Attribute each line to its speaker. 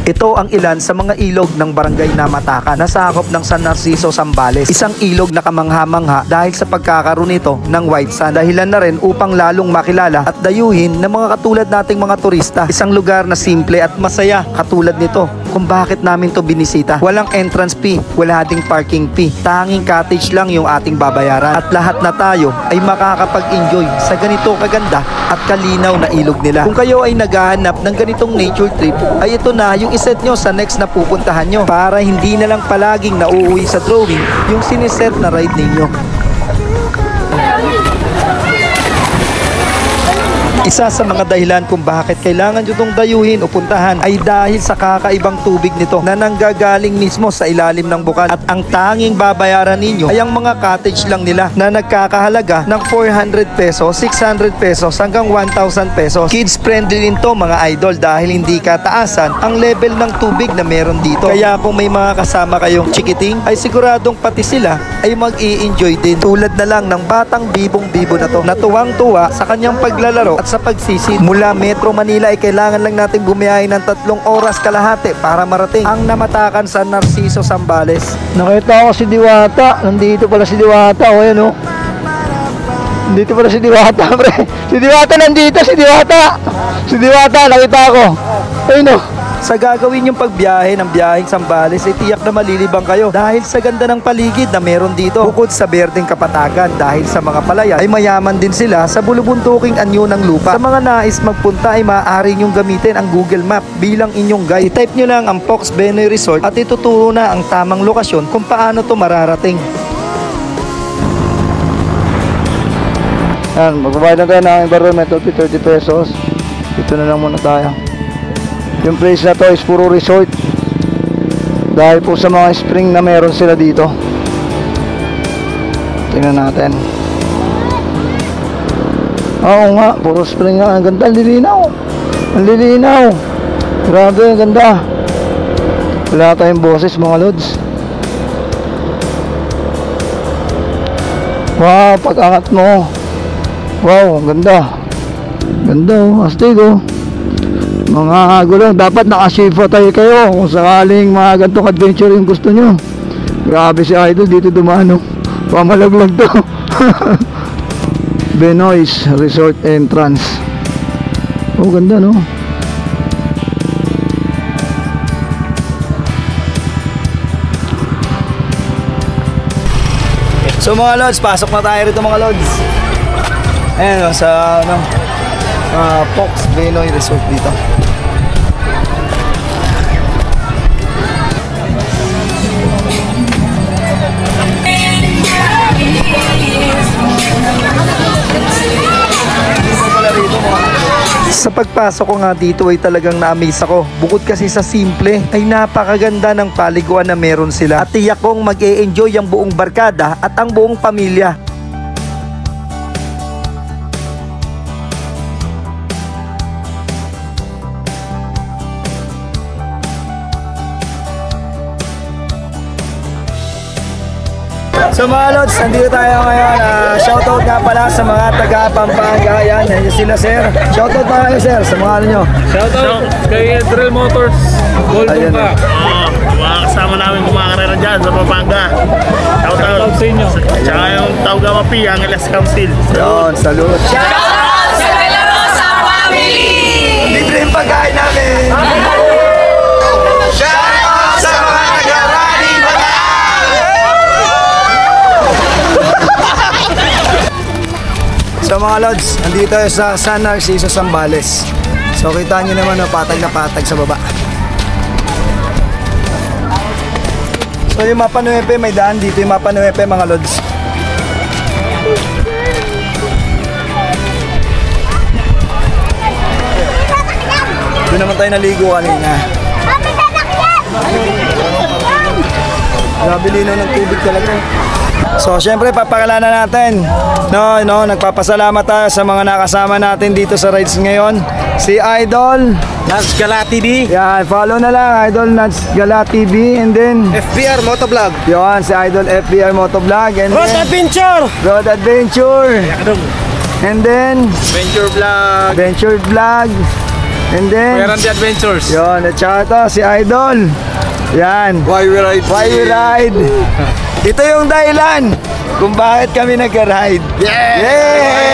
Speaker 1: Ito ang ilan sa mga ilog ng barangay Namatakan na sakop ng San Narciso, Zambales. Isang ilog na kamangha-mangha dahil sa pagkakaroon nito ng white sand. Dahilan na rin upang lalong makilala at dayuhin ng mga katulad nating mga turista. Isang lugar na simple at masaya katulad nito kung bakit namin to binisita. Walang entrance fee, wala ding parking fee. Tanging cottage lang yung ating babayaran. At lahat na tayo ay makakapag-enjoy sa ganito kaganda at kalinaw na ilog nila. Kung kayo ay naghahanap ng ganitong nature trip, ay ito na yung iset nyo sa next na pupuntahan nyo para hindi na lang palaging nauuwi sa drawing yung siniset na ride ninyo. Isa sa mga dahilan kung bakit kailangan nyo itong dayuhin o puntahan ay dahil sa kakaibang tubig nito na nanggagaling mismo sa ilalim ng bukal, at ang tanging babayaran ninyo ay ang mga cottage lang nila na nagkakahalaga ng 400 pesos, 600 pesos hanggang 1,000 pesos. Kids friendly din to mga idol dahil hindi kataasan ang level ng tubig na meron dito. Kaya kung may mga kasama kayong chikiting ay siguradong pati sila ay mag-i-enjoy din. Tulad na lang ng batang bibong-bibo na to na tuwang-tuwa sa kanyang paglalaro at sa pagsisid. Mula Metro Manila ay kailangan lang natin bumiyahe ng 3 oras kalahati para marating ang Namatakan, San Narciso, Zambales. Nakita ko si Diwata. Nandito pala si Diwata. O yan o. Nandito pala si Diwata, pre. Si Diwata nandito. Si Diwata. Si Diwata. Nakita ko. Ayun o. Sa gagawin yung pagbiyahe ng biyaheng Zambales ay tiyak na malilibang kayo dahil sa ganda ng paligid na meron dito. Bukod sa berdeng kapatagan dahil sa mga palaya ay mayaman din sila sa bulubuntuking anyo ng lupa. Sa mga nais magpunta ay maaari nyong gamitin ang Google Map bilang inyong guide. I-type nyo lang ang Pox Benoy Resort at ituturo na ang tamang lokasyon kung paano to mararating. Yan, magbabayad na tayo ng environmental fee 30 pesos. Dito na lang muna tayo. Yung place na to is puro resort dahil po sa mga spring na meron sila dito. Tingnan natin. Oo nga, puro spring nga. Ang ganda, ang lilinaw. Ang lilinaw. Grabe, ang ganda. Wala tayong boses mga lods. Wow, pag-angat mo. Wow, ang ganda. Ganda oh, astig oh. Mga gulong, dapat nakasifa tayo kayo kung sakaling mga gantong adventure yung gusto nyo. Grabe si Idol dito dumano. Pamalaglag to. Benoy's Resort Entrance. Oh, ganda no. So mga lods, pasok na tayo rito mga lods. Ayan o, sa ano, Pox Benoy Resort dito. Sa pagpasok ko nga dito ay talagang na-amaze ako. Bukod kasi sa simple ay napakaganda ng paliguan na meron sila. At tiyak kong mag-e-enjoy ang buong barkada at ang buong pamilya. So mga lods, nandito tayo ngayon. Shoutout nga pala sa mga taga Pampanga. Yan sila sir. Shoutout mga kayo sir sa mga ano nyo.
Speaker 2: Shoutout kay Drill Motors Golden ka. Mga kasama namin kumakarera dyan sa Pampanga. Shoutout sa inyo. Tsaka yung Tauga Mapi, Angeles Council.
Speaker 1: Yun, salute.
Speaker 3: Shoutout sa De La Rosa family!
Speaker 1: Libre yung pagkain namin.
Speaker 3: Shoutout sa mga nag-rally Bataan!
Speaker 1: So mga lods, nandito tayo sa San Narciso, Zambales. So kita nyo naman patag na patag sa baba. So yung Mapa 9 may daan dito, yung Mapa 9 mga lods. Doon naman tayo naligo kanina. Grabe linaw ng tubig talaga. So syempre papakilala natin. Nagpapasalamat tayo sa mga nakasama natin dito sa rides ngayon. Si Idol
Speaker 2: Nats Gala TV.
Speaker 1: yan, follow na lang Idol Nats Gala TV. And then
Speaker 2: FBR Motovlog.
Speaker 1: yun, si Idol FBR Motovlog. And
Speaker 2: Road
Speaker 1: then
Speaker 2: Adventure.
Speaker 1: Road Adventure. And then
Speaker 2: Adventure Vlog.
Speaker 1: Adventure Vlog. And then,
Speaker 2: Randy Adventures.
Speaker 1: yun, at saka ito, si Idol. Yan.
Speaker 4: Why we ride?
Speaker 1: Why we ride? Ito yung dahilan kung bakit kami nag-ride.
Speaker 4: Yeah!
Speaker 1: Yay!